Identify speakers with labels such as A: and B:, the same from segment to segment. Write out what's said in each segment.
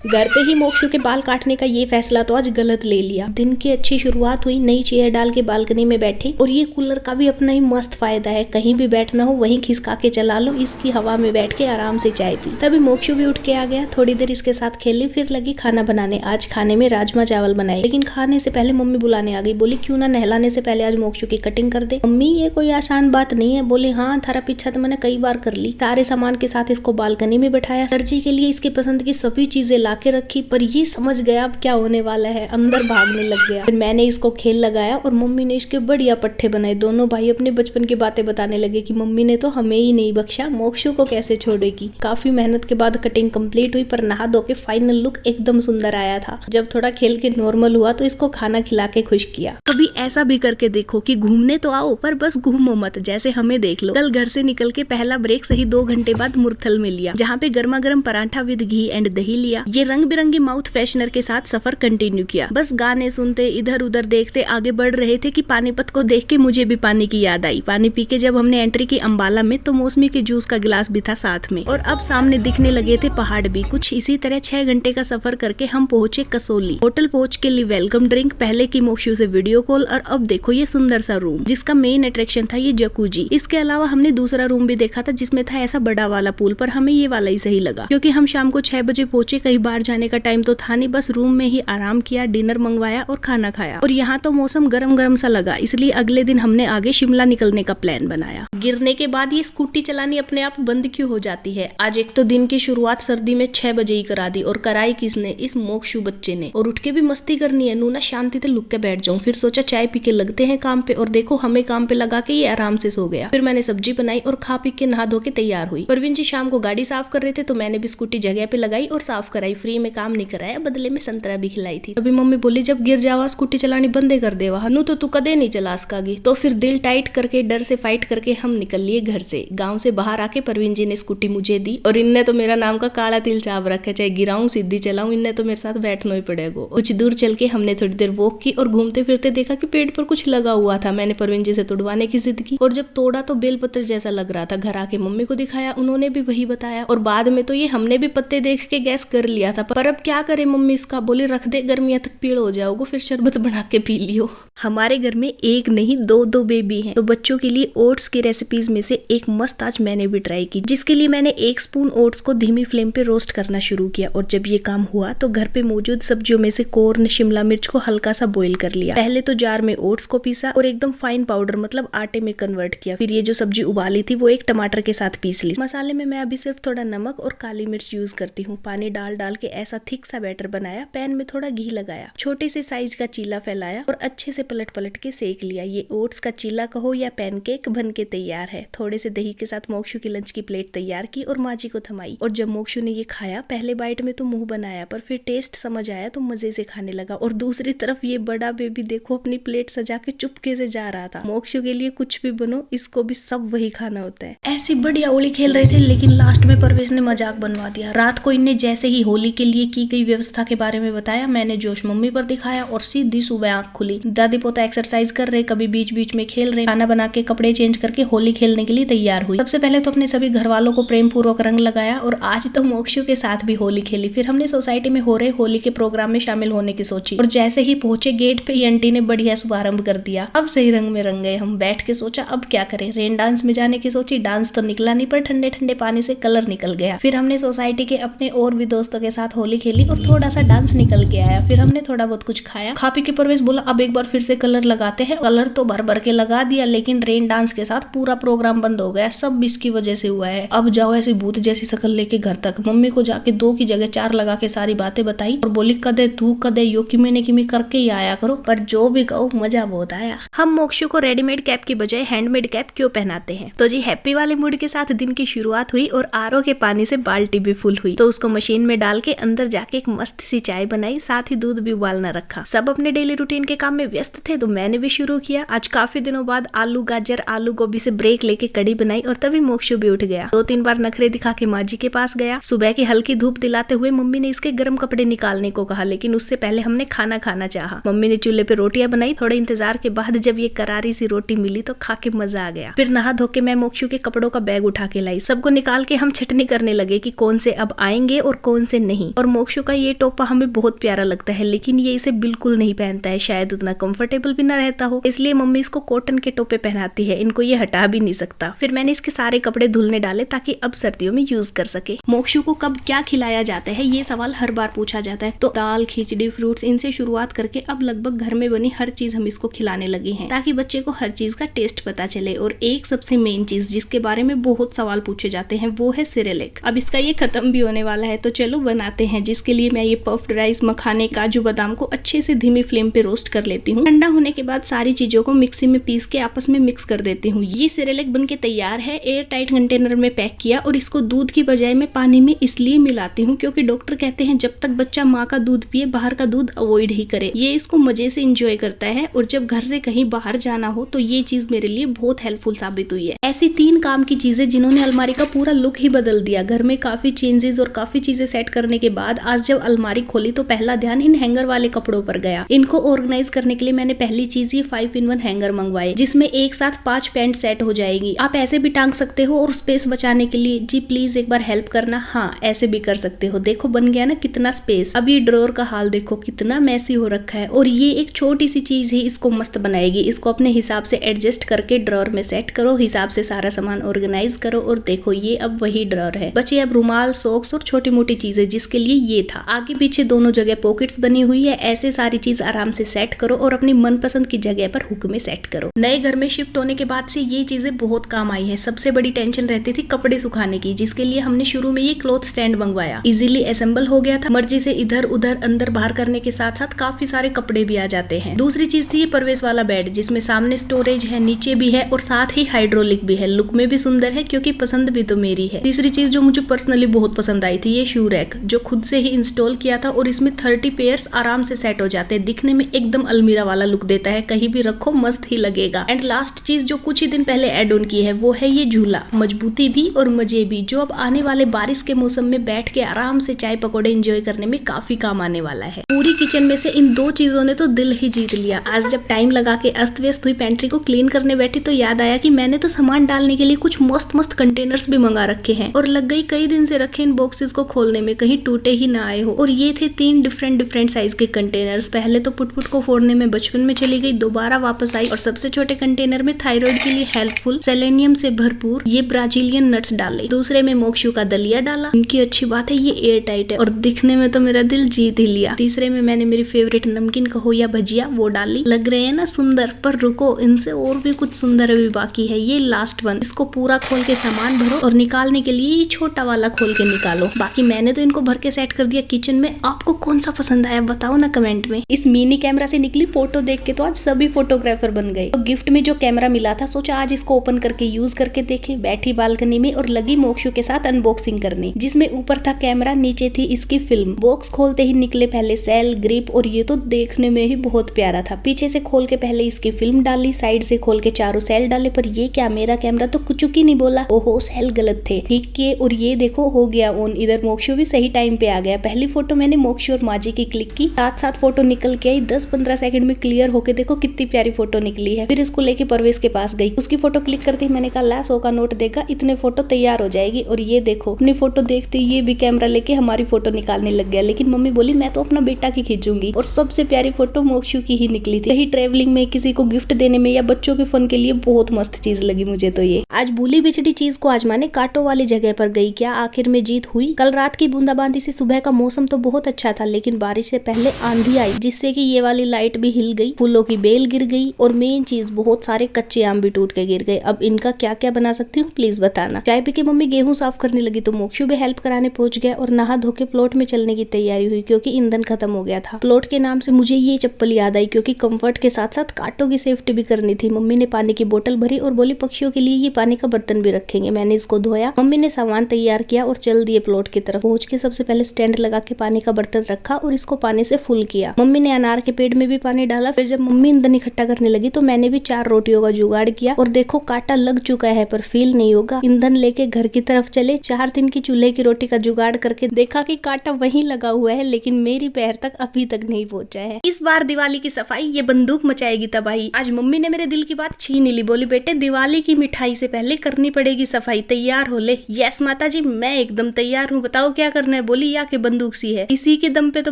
A: घर पे ही मोक्षु के बाल काटने का ये फैसला तो आज गलत ले लिया। दिन की अच्छी शुरुआत हुई, नई चेयर डाल के बालकनी में बैठे। और ये कूलर का भी अपना ही मस्त फायदा है, कहीं भी बैठना हो वहीं खिसका के चला लो, इसकी हवा में बैठ के आराम से चाय पी। तभी मोक्षु भी उठ के आ गया, थोड़ी देर इसके साथ खेली, फिर लगी खाना बनाने। आज खाने में राजमा चावल बनाए, लेकिन खाने से पहले मम्मी बुलाने आ गई। बोली क्यों ना नहलाने से पहले आज मोक्षु की कटिंग कर दे। मम्मी ये कोई आसान बात नहीं है। बोली हाँ, थारा पीछा तो मैंने कई बार कर ली। सारे सामान के साथ इसको बालकनी में बैठाया, सर्जी के लिए इसकी पसंद की सभी चीजें ला के रखी। पर ये समझ गया अब क्या होने वाला है, अंदर भागने लग गया। फिर मैंने इसको खेल लगाया और मम्मी ने इसके बढ़िया पट्टे बनाए। दोनों भाई अपने बचपन की बातें बताने लगे कि मम्मी ने तो हमें ही नहीं बख्शा, मोक्षु को कैसे छोड़ेगी। काफी मेहनत के बाद कटिंग कंप्लीट हुई, पर नहा धो के फाइनल लुक एकदम सुंदर आया था। जब थोड़ा खेल के नॉर्मल हुआ तो इसको खाना खिला के खुश किया। कभी ऐसा भी करके देखो कि घूमने तो आओ पर बस घूमो मत, जैसे हमें देख लो। कल घर से निकल के पहला ब्रेक सही 2 घंटे बाद मुरथल में लिया, जहाँ पे गर्मा गर्म पराठा विद घी एंड दही लिया। ये रंग बिरंगी माउथ फ्रेशनर के साथ सफर कंटिन्यू किया। बस गाने सुनते इधर उधर देखते आगे बढ़ रहे थे कि पानीपत को देख के मुझे भी पानी की याद आई। पानी पी के जब हमने एंट्री की अम्बाला में तो मौसमी के जूस का गिलास भी था साथ में। और अब सामने दिखने लगे थे पहाड़ भी। कुछ इसी तरह 6 घंटे का सफर करके हम पहुंचे कसौली। होटल पहुंच के लिए वेलकम ड्रिंक, पहले की मोक्षु से वीडियो कॉल, और अब देखो ये सुंदर सा रूम जिसका मेन अट्रैक्शन था ये जकूजी। इसके अलावा हमने दूसरा रूम भी देखा था जिसमें था ऐसा बड़ा वाला पूल, पर हमें ये वाला ही सही लगा क्योंकि हम शाम को 6 बजे पहुंचे। कहीं बाहर जाने का टाइम तो था नहीं, बस रूम में ही आराम किया, डिनर मंगवाया और खाना खाया। और यहाँ तो मौसम गरम गरम सा लगा, इसलिए अगले दिन हमने आगे शिमला निकलने का प्लान बनाया। गिरने के बाद ये स्कूटी चलानी अपने आप बंद क्यों हो जाती है। आज एक तो दिन की शुरुआत सर्दी में 6 बजे ही करा दी, और कराई किसने, इस मोक्षु बच्चे ने। और उठ के भी मस्ती करनी है, नूना शांति से लुक के बैठ जाऊं। फिर सोचा चाय पी के लगते हैं काम पे, और देखो हमें काम पे लगा के ये आराम से सो गया। फिर मैंने सब्जी बनाई और खा पी के नहा धो के तैयार हुई। परवीन जी शाम को गाड़ी साफ कर रहे थे तो मैंने भी स्कूटी जगह पे लगाई और साफ कराई। फ्री में काम नहीं कराया, बदले में संतरा भी खिलाई थी। तभी मम्मी बोली जब गिर जावा स्कूटी चलानी बंदे कर देवा, हनु तो तू कदे नहीं चला सकागी। तो फिर दिल टाइट करके डर से फाइट करके हम निकल लिए घर से। गाँव से बाहर आके परवीन जी ने स्कूटी मुझे दी, और इनने तो मेरा नाम का काला तिल चाप रखा, चाहे गिराऊं सीधी चलाऊं, इनने तो मेरे साथ बैठना ही पड़ेगा। कुछ दूर चल के हमने थोड़ी देर वॉक की और घूमते फिरते देखा कि पेड़ पर कुछ लगा हुआ था। मैंने परवीन जी से तोड़वाने की जिद की, और जब तोड़ा तो बेलपत्र जैसा लग रहा था। घर आके मम्मी को दिखाया, उन्होंने भी वही बताया, और बाद में तो ये हमने भी पत्ते देख के गैस कर लिया था। पर अब क्या करे मम्मी, इसका बोली रख दे, गर्मियां तक पीड़ हो जाओगे, फिर शरबत बना के पी लियो। हमारे घर में एक नहीं दो बेबी हैं, तो बच्चों के लिए ओट्स की रेसिपीज में से एक मस्त आज मैंने भी ट्राई की, जिसके लिए मैंने 1 स्पून ओट्स को धीमी फ्लेम पे रोस्ट करना शुरू किया। और जब ये काम हुआ तो घर पे मौजूद सब्जियों में से कॉर्न, शिमला मिर्च को हल्का सा बॉईल कर लिया। पहले तो जार में ओट्स को पीसा और एकदम फाइन पाउडर मतलब आटे में कन्वर्ट किया। फिर ये जो सब्जी उबाली थी वो एक टमाटर के साथ पीस ली। मसाले में मैं अभी सिर्फ थोड़ा नमक और काली मिर्च यूज करती हूँ। पानी डाल के ऐसा थिक सा बैटर बनाया। पैन में थोड़ा घी लगाया, छोटे से साइज का चीला फैलाया और अच्छे से पलट के सेक लिया। ये ओट्स का चीला कहो या पैनकेक बन के तैयार है। थोड़े से दही के साथ मोक्षु की लंच की प्लेट तैयार की और माँ जी को थमाई। और जब मोक्षु ने ये खाया, पहले बाइट में तो मुंह बनाया, पर फिर टेस्ट समझ आया तो मजे से खाने लगा। और दूसरी तरफ ये बड़ा बेबी देखो अपनी प्लेट सजा के चुपके से जा रहा था। मोक्षु के लिए कुछ भी बनो, इसको भी सब वही खाना होता है। ऐसी बढ़िया होली खेल रहे थे, लेकिन लास्ट में परवेश ने मजाक बनवा दिया। रात को इनने जैसे ही होली के लिए की गई व्यवस्था के बारे में बताया, मैंने जोश मम्मी पर दिखाया और सीधी सुबह आंख खुली। दादी पोता एक्सरसाइज कर रहे, कभी बीच बीच में खेल रहे, खाना बना के कपड़े चेंज करके होली खेलने के लिए तैयार हुई। सबसे पहले तो अपने सभी घर वालों को प्रेम पूर्वक रंग लगाया, और आज तो मोक्षु के साथ भी होली खेली। फिर हमने सोसाइटी में हो रहे होली के प्रोग्राम में शामिल होने की सोची, और जैसे ही पहुंचे गेट पे ही आंटी ने बढ़िया शुभारंभ कर दिया। अब सही रंग में रंग गए हम। बैठ के सोचा अब क्या करें, रेन डांस में जाने की सोची। डांस तो निकला नहीं, पर ठंडे ठंडे पानी से कलर निकल गया। फिर हमने सोसाइटी के अपने और भी दोस्तों के साथ होली खेली और थोड़ा सा डांस निकल के आया। फिर हमने थोड़ा बहुत कुछ खाया। खा पी के परवेश बोला अब एक बार फिर से कलर लगाते हैं। कलर तो भर भर के लगा दिया, लेकिन रेन डांस के साथ पूरा प्रोग्राम बंद हो गया। सब इसकी वजह से हुआ है। अब जाओ ऐसी भूत जैसी शक्ल लेके घर तक। मम्मी को जाके 2 की जगह 4 लगा के सारी बातें बताई और बोली कदे तू कदे यो किमी करके ही आया करो। पर जो भी कहो मजा बहुत आया। हम मोक्षु को रेडीमेड कैप की बजाय हैंडमेड कैप क्यों पहनाते हैं? तो जी हैप्पी वाले मूड के साथ दिन की शुरुआत हुई और आरओ के पानी से बाल्टी भी फुल हुई, तो उसको मशीन में डाल के अंदर जाके एक मस्त सी चाय बनाई, साथ ही दूध भी उबालना रखा। सब अपने डेली रूटीन के काम में व्यस्त थे, तो मैंने भी शुरू किया। आज काफी दिनों बाद आलू गाजर आलू गोभी से ब्रेक लेके कड़ी बनाई और तभी मोक्षु भी उठ गया। 2-3 बार नखरे दिखा के माँ जी के पास गया। सुबह की हल्की धूप दिलाते हुए मम्मी ने इसके गर्म कपड़े निकालने को कहा, लेकिन उससे पहले हमने खाना चाहा। मम्मी ने चूल्हे पे रोटियां बनाई। थोड़े इंतजार के बाद जब ये करारी सी रोटी मिली तो खा के मजा आ गया। फिर नहा धो के मैं मोक्षु के कपड़ों का बैग उठा के लाई। सबको निकाल के हम छटनी करने लगे कि कौन से अब आएंगे और कौन से नहीं। नहीं। और मोक्षु का ये टोपा हमें बहुत प्यारा लगता है, लेकिन ये इसे बिल्कुल नहीं पहनता है, शायद उतना कंफर्टेबल भी ना रहता हो, इसलिए मम्मी इसको कॉटन के टोपे पहनाती है, इनको ये हटा भी नहीं सकता। फिर मैंने इसके सारे कपड़े धुलने डाले ताकि अब सर्दियों में यूज कर सके। मोक्षु को कब क्या खिलाया जाता है ये सवाल हर बार पूछा जाता है, तो दाल, खिचड़ी, फ्रूट्स, इनसे शुरुआत करके अब लगभग घर में बनी हर चीज हम इसको खिलाने लगे हैं, ताकि बच्चे को हर चीज का टेस्ट पता चले। और एक सबसे मेन चीज जिसके बारे में बहुत सवाल पूछे जाते हैं वो है सेरेलैक। अब इसका ये खत्म भी होने वाला है, तो चलो बनाते हैं, जिसके लिए मैं ये पफ्ड राइस, मखाने, काजू, बादाम को अच्छे से धीमी फ्लेम पे रोस्ट कर लेती हूँ। ठंडा होने के बाद सारी चीजों को मिक्सी में पीस के आपस में मिक्स कर देती हूँ। ये सेरेलैक बन के तैयार है, एयर टाइट कंटेनर में पैक किया, और इसको दूध की बजाय मैं पानी में इसलिए मिलाती हूँ क्योंकि डॉक्टर कहते हैं जब तक बच्चा माँ का दूध पिए बाहर का दूध अवॉइड ही करे। ये इसको मजे से इंजॉय करता है, और जब घर से कहीं बाहर जाना हो तो ये चीज मेरे लिए बहुत हेल्पफुल साबित हुई है। ऐसी 3 काम की चीजें जिन्होंने अलमारी का पूरा लुक ही बदल दिया। घर में काफी चेंजेस और काफी चीजें सेट करने के बाद आज जब अलमारी खोली तो पहला ध्यान इन हैंगर वाले कपड़ों पर गया। इनको ऑर्गेनाइज करने के लिए मैंने पहली चीज ये 5-in-1 हैंगर मंगवाए, जिसमें एक साथ 5 पैंट सेट हो जाएगी। आप ऐसे भी टांग सकते हो, और स्पेस बचाने के लिए जी प्लीज एक बार हेल्प करना, हाँ ऐसे भी कर सकते हो। देखो बन गया ना कितना स्पेस। अब ये ड्रॉअर का हाल देखो कितना मैसी हो रखा है, और ये एक छोटी सी चीज ही इसको मस्त बनाएगी। इसको अपने हिसाब से एडजस्ट करके ड्रॉअर में सेट करो, हिसाब से सारा सामान ऑर्गेनाइज करो, और देखो ये अब वही ड्रॉअर है। बचे अब रुमाल, सॉक्स और छोटी मोटी चीजें, जिसके लिए ये था। आगे पीछे दोनों जगह पॉकेट्स बनी हुई है। ऐसे सारी चीज आराम से सेट करो और अपनी मनपसंद की जगह पर हुक में सेट करो। नए घर में शिफ्ट होने के बाद से ये चीजें बहुत काम आई है। सबसे बड़ी टेंशन रहती थी कपड़े सुखाने की, जिसके लिए हमने शुरू में ये क्लॉथ स्टैंड मंगवाया। इजीली असेंबल हो गया था, मर्जी से इधर उधर अंदर बाहर करने के साथ साथ काफी सारे कपड़े भी आ जाते हैं। दूसरी चीज थी ये परवेश वाला बेड, जिसमें सामने स्टोरेज है, नीचे भी है, और साथ ही हाइड्रोलिक भी है। लुक में भी सुंदर है क्योंकि पसंद भी तो मेरी है। तीसरी चीज जो मुझे पर्सनली बहुत पसंद आई थी ये शू रैक, जो खुद से ही इंस्टॉल किया था, और इसमें 30 पेयर्स आराम से सेट हो जाते हैं। दिखने में एकदम अलमीरा वाला लुक देता है, कहीं भी रखो मस्त ही लगेगा। एंड लास्ट चीज जो कुछ ही दिन पहले एड ऑन की है वो है ये झूला, मजबूती भी और मजे भी, जो अब आने वाले बारिश के मौसम में बैठ के आराम से चाय पकौड़े एंजॉय करने में काफी काम आने वाला है। पूरी किचन में से इन 2 चीजों ने तो दिल ही जीत लिया। आज जब टाइम लगा के अस्त व्यस्त हुई पेंट्री को क्लीन करने बैठी तो याद आया कि मैंने तो सामान डालने के लिए कुछ मस्त मस्त कंटेनर्स भी मंगा रखे हैं, और लग गई कई दिन से रखे इन बॉक्सेस को खोलने में, कहीं टूटे ही ना आए हो। और ये थे 3 डिफरेंट साइज के कंटेनर्स। पहले तो पुट को फोड़ने में बचपन में चली गई, दोबारा वापस आई, और सबसे छोटे कंटेनर में थायराइड के लिए हेल्पफुल सेलेनियम से भरपूर ये ब्राजीलियन नट्स डाले। दूसरे में मोक्षु का दलिया डाला। इनकी अच्छी बात है ये एयर टाइट है, और दिखने में तो मेरा दिल जीत ही लिया। तीसरे में मैंने मेरी फेवरेट नमकीन कहो या भजिया वो डाली। लग रहे हैं ना सुंदर, पर रुको इनसे और भी कुछ सुंदर अभी बाकी है। ये लास्ट वन, इसको पूरा खोल के सामान भरो, और निकालने के लिए ये छोटा वाला खोल के निकालो। बाकी मैंने तो इनको भर के सेट कर दिया किचन में। आपको कौन सा पसंद आया बताओ ना कमेंट में। इस मिनी कैमरा से निकली फोटो देख के तो आज सभी फोटोग्राफर बन गए। तो गिफ्ट में जो कैमरा मिला था सोचा आज इसको ओपन करके यूज करके देखे। बैठी बालकनी में और लगी मोक्षु के साथ अनबॉक्सिंग करने, जिसमें ऊपर था कैमरा, नीचे थी इसकी फिल्म। बॉक्स खोलते ही निकले पहले सेल, ग्रिप, और ये तो देखने में ही बहुत प्यारा था। पीछे से खोल के पहले इसकी फिल्म डाली, साइड से खोल के चारों सेल डाले, पर ये क्या मेरा कैमरा तो कुछ ही नहीं बोला। ओहो सेल गलत थे, ठीक किए, और ये देखो हो गया ऑन। इधर मोक्षु भी सही टाइम पे आ गया। पहली फोटो मैंने मोक्षु और माँ जी की क्लिक की, साथ साथ फोटो निकल के आई। 10-15 सेकंड में क्लियर होके देखो कितनी प्यारी फोटो निकली है। फिर इसको लेके परवेश के पास गई, उसकी फोटो क्लिक करते ही मैंने कहा ला 100 का नोट देगा, इतने फोटो तैयार हो जाएगी। और ये देखो अपनी फोटो देखते ये भी कैमरा लेके हमारी फोटो निकालने लग गया। लेकिन मम्मी बोली मैं तो अपना बेटा की खींचूंगी, और सबसे प्यारी फोटो मोक्षु की ही निकली थी। कहीं ट्रेवलिंग में, किसी को गिफ्ट देने में, या बच्चों के फन के लिए बहुत मस्त चीज लगी मुझे तो ये। आज भूली बिछड़ी चीज को आजमाने कांटों वाली जगह पर गई। क्या आखिर में जीत हुई? कल रात की बूंदाबांदी से सुबह का मौसम तो बहुत अच्छा था, लेकिन बारिश से पहले आंधी आई, जिससे कि ये वाली लाइट भी हिल गई, फूलों की बेल गिर गई, और मेन चीज बहुत सारे कच्चे आम भी टूट के गिर गए। अब इनका क्या क्या बना सकती हूँ प्लीज बताना। चाय पी के मम्मी गेहूं साफ करने लगी तो मोक्षु भी हेल्प कराने पहुंच गया, और नहा धो के प्लॉट में चलने की तैयारी हुई क्योंकि ईंधन खत्म हो गया था। प्लॉट के नाम से मुझे ये चप्पल याद आई, क्योंकि कंफर्ट के साथ साथ कांटों की सेफ्टी भी करनी थी। मम्मी ने पानी की बोतल भरी और बोली पक्षियों के लिए ये पानी का बर्तन भी रखेंगे। मैंने इसको धोया, मम्मी ने सामान तैयार किया और चल दिए प्लॉट की तरफ। पहुंच के सबसे पहले स्टैंड लगा के पानी का बर्तन रखा और इसको पानी से फुल किया। मम्मी ने अनार के पेड़ में भी पानी डाला। फिर जब मम्मी ईंधन इकट्ठा करने लगी तो मैंने भी 4 रोटियों का जुगाड़ किया, और देखो कांटा लग चुका है पर फील नहीं होगा। ईंधन लेके घर की तरफ चले। 4 दिन की चूल्हे की रोटी का जुगाड़ करके देखा कि कांटा वहीं लगा हुआ है, लेकिन मेरी पैर तक अभी तक नहीं पहुंचा है। इस बार दिवाली की सफाई ये बंदूक मचाएगी तबाही। आज मम्मी ने मेरे दिल की बात छीन ली। बोली बेटे दिवाली की मिठाई से पहले करनी पड़ेगी सफाई, तैयार हो ले। यस माता जी मैं एकदम तैयार हूँ, बताओ क्या करने है, बोली या कि बंदूक सी है। इसी के दम पे तो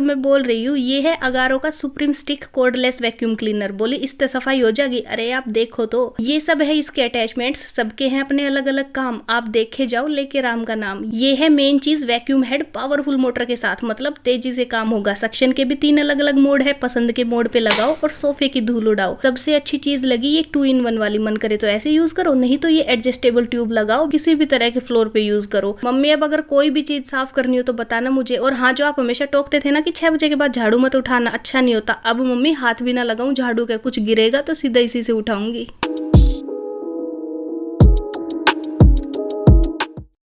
A: मैं बोल रही हूँ, ये है अगारो का supreme stick cordless vacuum cleaner. बोली इससे सफाई हो जाएगी। अरे आप देखो तो ये सब है इसके अटैचमेंट्स, सबके हैं अपने अलग अलग काम, आप देखे जाओ लेके राम का नाम। ये है मेन चीज, वैक्यूम हेड पावरफुल मोटर के साथ, मतलब तेजी से काम होगा। सक्शन के भी 3 अलग अलग मोड है, पसंद के मोड पे लगाओ और सोफे की धूल उड़ाओ। सबसे अच्छी चीज लगी ये 2-in-1 वाली, मन करे तो ऐसे यूज करो, नहीं तो ये एडजस्टेबल ट्यूब लगाओ, किसी भी तरह के फ्लोर पे यूज करो। मम्मी अब अगर कोई भी चीज साफ करनी हो तो बताना मुझे। और हाँ, जो आप हमेशा टोकते थे ना कि 6 बजे के बाद झाड़ू मत उठाना, अच्छा नहीं होता, अब मम्मी हाथ भी ना लगाऊं झाड़ू के, कुछ गिरेगा तो सीधा इसी से उठाऊंगी।